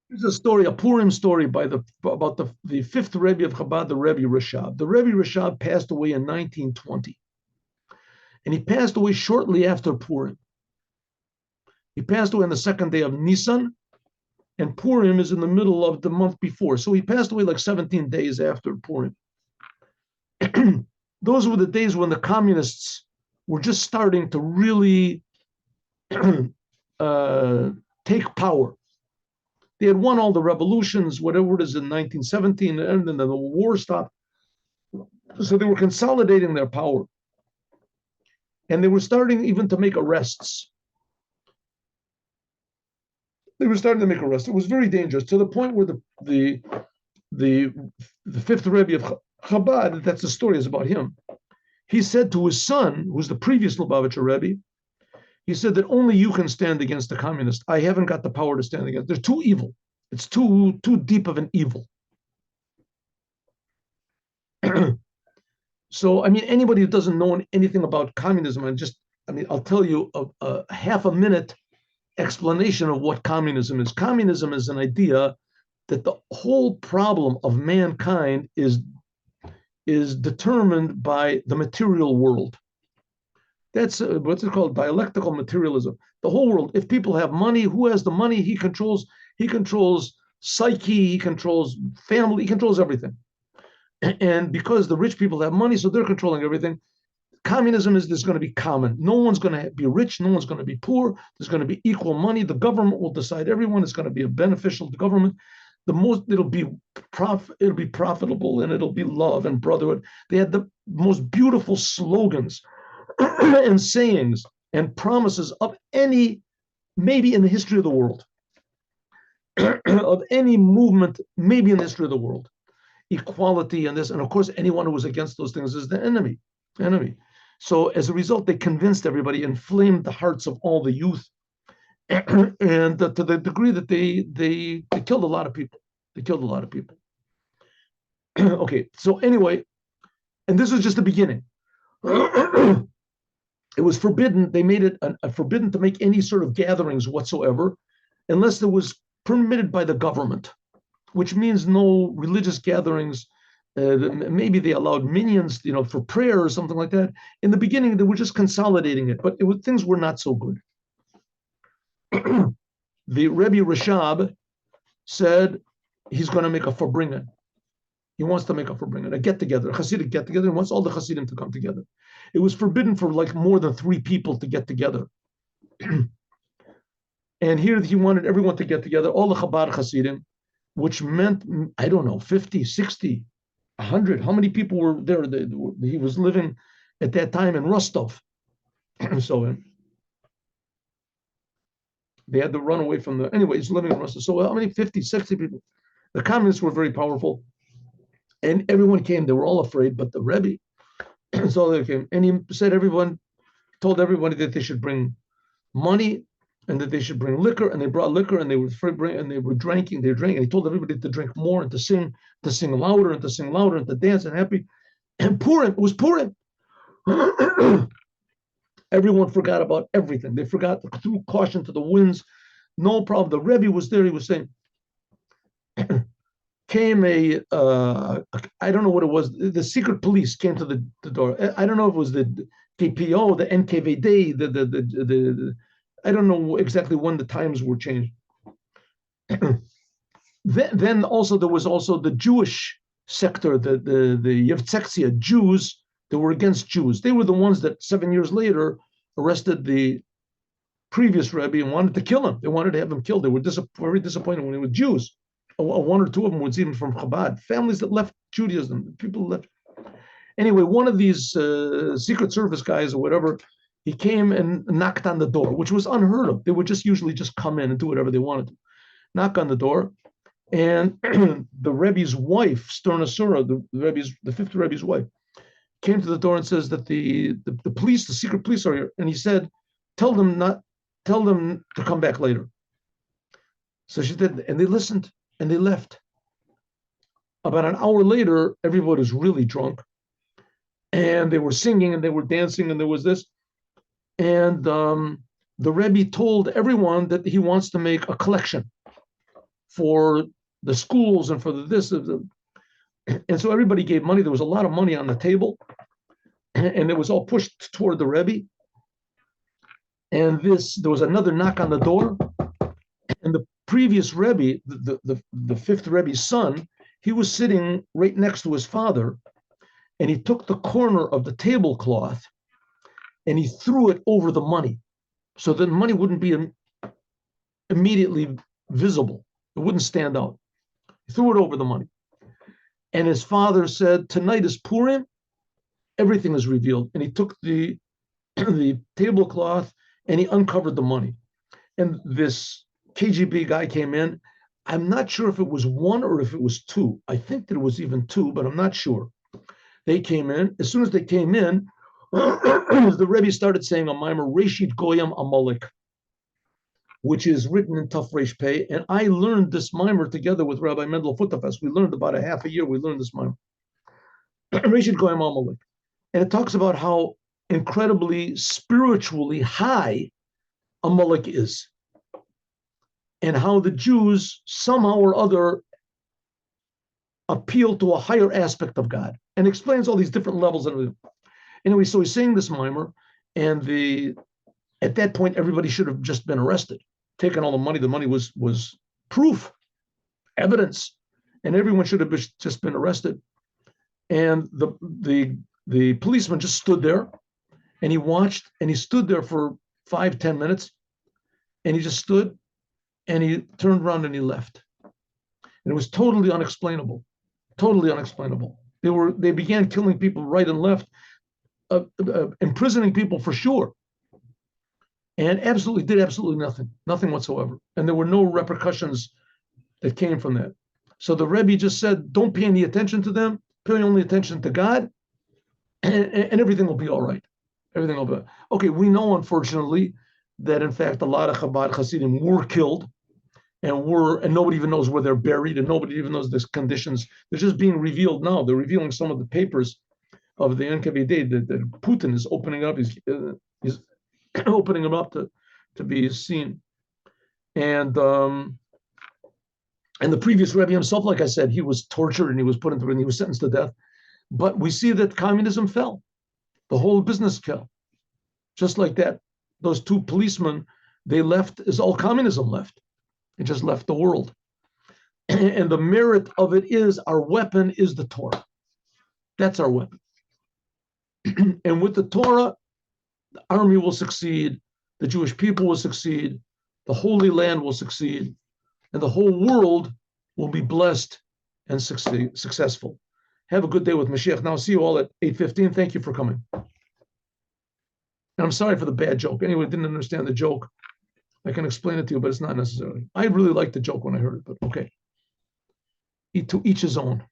There's a story, a Purim story about the fifth Rebbe of Chabad, the Rebbe Reshab. The Rebbe Reshab passed away in 1920, and he passed away shortly after Purim. He passed away on the second day of Nisan, and Purim is in the middle of the month before. So he passed away like 17 days after Purim. Those were the days when the communists were just starting to really take power. They had won all the revolutions, whatever it is, in 1917, and then the war stopped. So they were consolidating their power. And they were starting even to make arrests. They were starting to make arrests. It was very dangerous, to the point where the fifth Rebbe of Chabad, that's the story, is about him. He said to his son, who was the previous Lubavitcher Rebbe, he said that only you can stand against the communists. I haven't got the power to stand against. They're too evil. It's too deep of an evil. So, I mean, anybody who doesn't know anything about communism, I'll tell you a half a minute explanation of what communism is. Communism is an idea that the whole problem of mankind is determined by the material world. That's what's it called? Dialectical materialism. The whole world. If people have money, who has the money? He controls psyche. He controls family. He controls everything. And because the rich people have money, so they're controlling everything. Communism is going to be common. No one's going to be rich. No one's going to be poor. There's going to be equal money. The government will decide everyone. It's going to be beneficial to government. It'll be profitable, and it'll be love and brotherhood. They had the most beautiful slogans and sayings and promises of any, maybe in the history of the world, of any movement, maybe in the history of the world. Equality and this, and of course, anyone who was against those things is the enemy. So as a result, they convinced everybody, inflamed the hearts of all the youth, and to the degree that they killed a lot of people. They killed a lot of people. Okay, so anyway, and this was just the beginning. It was forbidden. They made it forbidden to make any sort of gatherings whatsoever, unless it was permitted by the government, which means no religious gatherings. Maybe they allowed minions, for prayer or something like that. In the beginning, they were just consolidating it, but things were not so good. The Rebbe Reshab said he's going to make a farbrengen. He wants to make a farbrengen, a get-together, a Chassidic get-together. He wants all the Chassidim to come together. It was forbidden for like more than 3 people to get together. And here he wanted everyone to get together, all the Chabad Chassidim, which meant, I don't know, 50, 60, 100. How many people were there? He was living at that time in Rostov. So they had to run away from anyway, he's living in Rostov. So how many? 50, 60 people. The communists were very powerful. And everyone came. They were all afraid, but the Rebbe, so they came. And he said told everybody that they should bring money and that they should bring liquor, and they brought liquor, and they were drinking. They drank, and he told everybody to drink more and to sing louder and to sing louder and to dance and happy. And Purim, it was Purim. Everyone forgot about everything. They forgot, threw caution to the winds. No problem. The Rebbe was there. He was saying, came I don't know what it was. The secret police came to the door. I don't know if it was the KPO, the NKVD, I don't know exactly when the times were changed. Then also there was also the Jewish sector, the Yevtseksia, Jews that were against Jews. They were the ones that 7 years later arrested the previous Rebbe and wanted to kill him. They wanted to have him killed. They were very disappointed when he was Jews. 1 or 2 of them was even from Chabad, families that left Judaism, people left. Anyway, one of these Secret Service guys or whatever, he came and knocked on the door, which was unheard of. They would usually just come in and do whatever they wanted to. Knock on the door, and the Rebbe's wife, Sterna Sura, the fifth Rebbe's wife, came to the door and says that the police, the secret police are here, and he said, tell them to come back later. So she did, and they listened. And they left. About an hour later, everybody was really drunk. And they were singing and they were dancing and there was this. And the Rebbe told everyone that he wants to make a collection. for the schools and for the this. And so everybody gave money. There was a lot of money on the table, and it was all pushed toward the Rebbe. And there was another knock on the door, and the previous Rebbe, the fifth Rebbe's son, he was sitting right next to his father, and he took the corner of the tablecloth and he threw it over the money, so the money wouldn't be immediately visible. It wouldn't stand out. He threw it over the money. And his father said, tonight is Purim, everything is revealed. And he took the tablecloth and he uncovered the money. And this KGB guy came in. I'm not sure if it was one or if it was two. I think that it was even two, but I'm not sure. They came in. As soon as they came in, the Rebbe started saying a mimer, Reshit Goyam Amalek, which is written in Tuf Resh Pei. And I learned this mimer together with Rabbi Mendel Futafes. We learned about a half a year. We learned this mimer. Reshit Goyam Amalek. And it talks about how incredibly spiritually high Amalek is, and how the Jews somehow or other appeal to a higher aspect of God, and explains all these different levels. Anyway, so he's saying this mimer, and at that point, everybody should have just been arrested, taken all the money. The money was proof, evidence, and everyone should have just been arrested. And the policeman just stood there, and he watched, and he stood there for 5-10 minutes, and he just stood, and he turned around and he left. And it was totally unexplainable, totally unexplainable. They began killing people right and left, imprisoning people for sure, and did absolutely nothing whatsoever. And there were no repercussions that came from that. So the Rebbe just said, don't pay any attention to them, pay only attention to God, and everything will be all right. Everything will be okay. We know, unfortunately, that in fact a lot of Chabad Hasidim were killed, and nobody even knows where they're buried, and nobody even knows the conditions. They're just being revealed now. They're revealing some of the papers of the NKVD that Putin is opening up. He's opening them up to be seen. And the previous Rebbe himself, like I said, he was tortured and he was put into, and he was sentenced to death. But we see that communism fell. The whole business fell. Just like that, those two policemen, they left as all communism left. It just left the world. And the merit of it is our weapon is the Torah. That's our weapon. And with the Torah, the army will succeed, the Jewish people will succeed, the Holy Land will succeed, and the whole world will be blessed and successful. Have a good day with Mashiach. Now, see you all at 8:15. Thank you for coming. And I'm sorry for the bad joke. Anyway, didn't understand the joke. I can explain it to you, but it's not necessary. I really liked the joke when I heard it, but okay. To each his own.